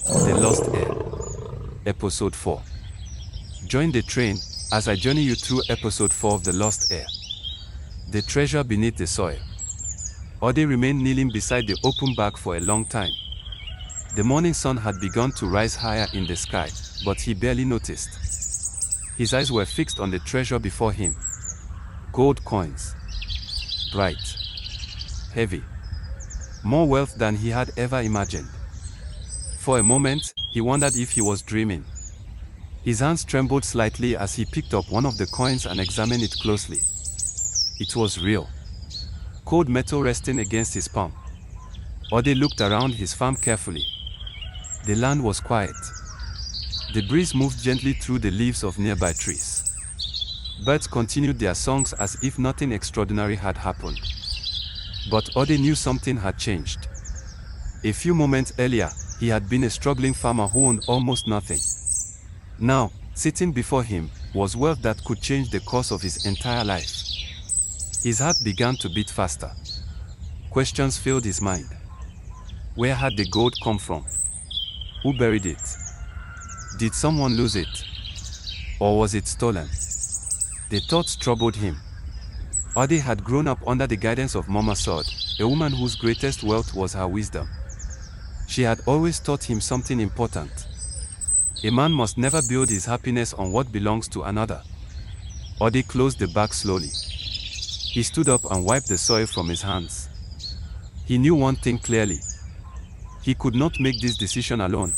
The Lost Heir. Episode 4. Join the train as I journey you through episode 4 of The Lost Heir. The treasure beneath the soil. Ode remained kneeling beside the open bag for a long time. The morning sun had begun to rise higher in the sky, but he barely noticed. His eyes were fixed on the treasure before him. Gold coins. Bright. Heavy. More wealth than he had ever imagined. For a moment, he wondered if he was dreaming. His hands trembled slightly as he picked up one of the coins and examined it closely. It was real. Cold metal resting against his palm. Ode looked around his farm carefully. The land was quiet. The breeze moved gently through the leaves of nearby trees. Birds continued their songs as if nothing extraordinary had happened. But Ode knew something had changed. A few moments earlier, he had been a struggling farmer who owned almost nothing. Now, sitting before him, was wealth that could change the course of his entire life. His heart began to beat faster. Questions filled his mind. Where had the gold come from? Who buried it? Did someone lose it? Or was it stolen? The thoughts troubled him. Ode had grown up under the guidance of Mama Sod, a woman whose greatest wealth was her wisdom. She had always taught him something important. A man must never build his happiness on what belongs to another. Ode closed the bag slowly. He stood up and wiped the soil from his hands. He knew one thing clearly. He could not make this decision alone.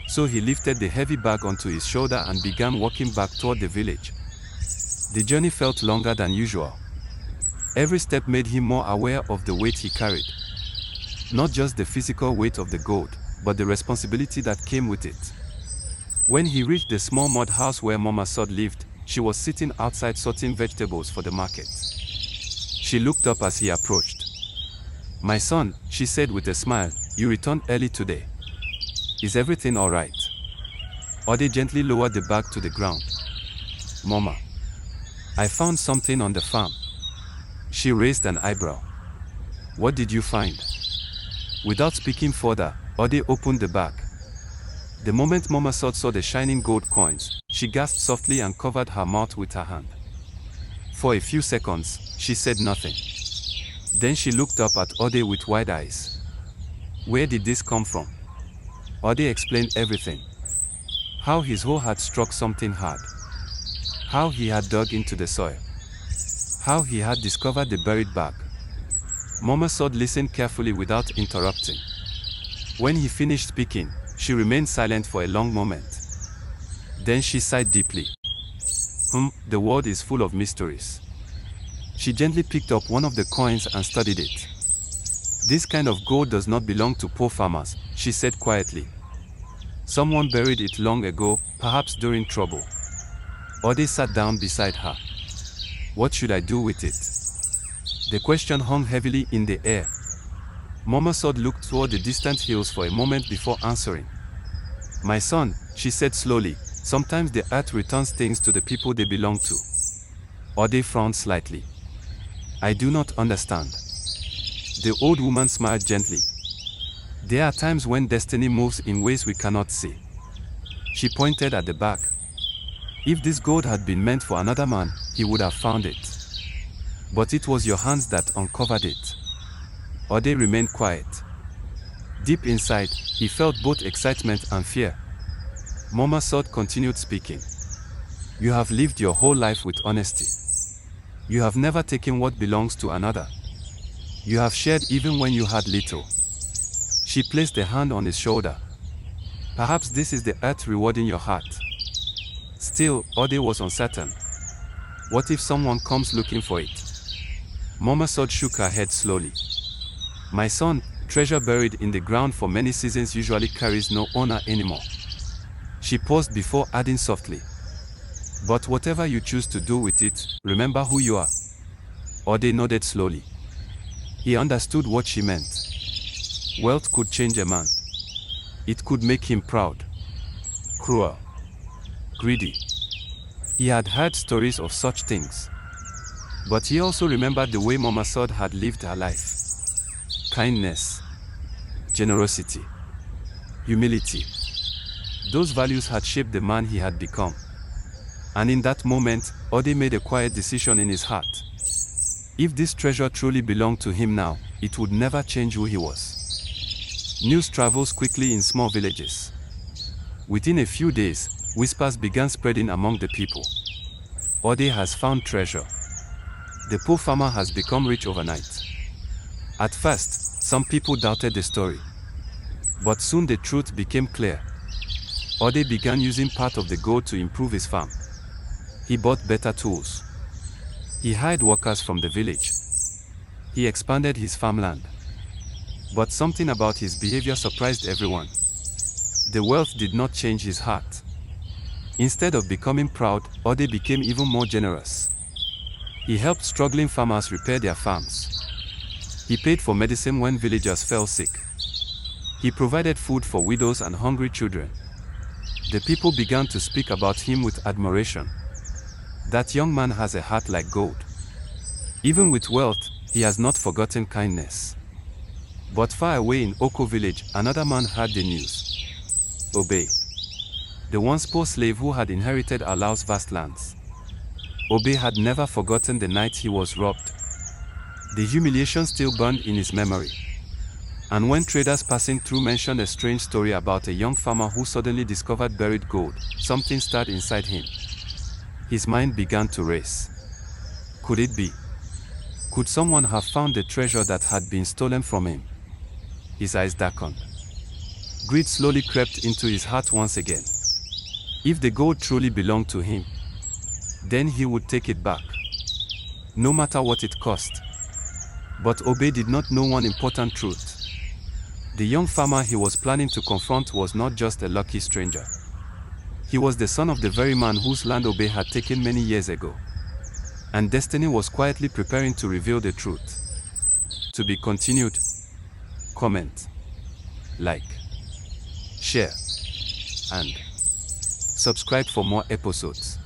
So he lifted the heavy bag onto his shoulder and began walking back toward the village. The journey felt longer than usual. Every step made him more aware of the weight he carried. Not just the physical weight of the gold, but the responsibility that came with it. When he reached the small mud house where Mama Sod lived, she was sitting outside sorting vegetables for the market. She looked up as he approached. "My son," she said with a smile, "you returned early today. Is everything all right?" Ode gently lowered the bag to the ground. "Mama, I found something on the farm." She raised an eyebrow. "What did you find?" Without speaking further, Ode opened the bag. The moment Mama Sod saw the shining gold coins, she gasped softly and covered her mouth with her hand. For a few seconds, she said nothing. Then she looked up at Ode with wide eyes. "Where did this come from?" Ode explained everything. How his hoe had struck something hard. How he had dug into the soil. How he had discovered the buried bag. Mama Sod listened carefully without interrupting. When he finished speaking, she remained silent for a long moment. Then she sighed deeply. The world is full of mysteries." She gently picked up one of the coins and studied it. "This kind of gold does not belong to poor farmers," she said quietly. "Someone buried it long ago, perhaps during trouble." Ode sat down beside her. "What should I do with it?" The question hung heavily in the air. Mama Sod looked toward the distant hills for a moment before answering. "My son," she said slowly, "sometimes the earth returns things to the people they belong to." Ode frowned slightly. "I do not understand." The old woman smiled gently. "There are times when destiny moves in ways we cannot see." She pointed at the bag. "If this gold had been meant for another man, he would have found it. But it was your hands that uncovered it." Ode remained quiet. Deep inside, he felt both excitement and fear. Mama Sod continued speaking. "You have lived your whole life with honesty. You have never taken what belongs to another. You have shared even when you had little." She placed a hand on his shoulder. "Perhaps this is the earth rewarding your heart." Still, Ode was uncertain. What if someone comes looking for it? Mama Sod shook her head slowly. "My son, treasure buried in the ground for many seasons usually carries no owner anymore." She paused before adding softly. "But whatever you choose to do with it, remember who you are." Ode nodded slowly. He understood what she meant. Wealth could change a man. It could make him proud, cruel, greedy. He had heard stories of such things. But he also remembered the way Mama Sod had lived her life. Kindness, generosity, humility. Those values had shaped the man he had become. And in that moment, Ode made a quiet decision in his heart. If this treasure truly belonged to him now, it would never change who he was. News travels quickly in small villages. Within a few days, whispers began spreading among the people. Ode has found treasure. The poor farmer has become rich overnight. At first, some people doubted the story. But soon the truth became clear. Ode began using part of the gold to improve his farm. He bought better tools. He hired workers from the village. He expanded his farmland. But something about his behavior surprised everyone. The wealth did not change his heart. Instead of becoming proud, Ode became even more generous. He helped struggling farmers repair their farms. He paid for medicine when villagers fell sick. He provided food for widows and hungry children. The people began to speak about him with admiration. That young man has a heart like gold. Even with wealth, he has not forgotten kindness. But far away in Oko village, another man heard the news. Obe, the once poor slave who had inherited Allah's vast lands. Obe had never forgotten the night he was robbed. The humiliation still burned in his memory. And when traders passing through mentioned a strange story about a young farmer who suddenly discovered buried gold, something stirred inside him. His mind began to race. Could it be? Could someone have found the treasure that had been stolen from him? His eyes darkened. Greed slowly crept into his heart once again. If the gold truly belonged to him, then he would take it back, no matter what it cost. But Obe did not know one important truth. The young farmer he was planning to confront was not just a lucky stranger. He was the son of the very man whose land Obe had taken many years ago. And destiny was quietly preparing to reveal the truth. To be continued. Comment, like, share, and subscribe for more episodes.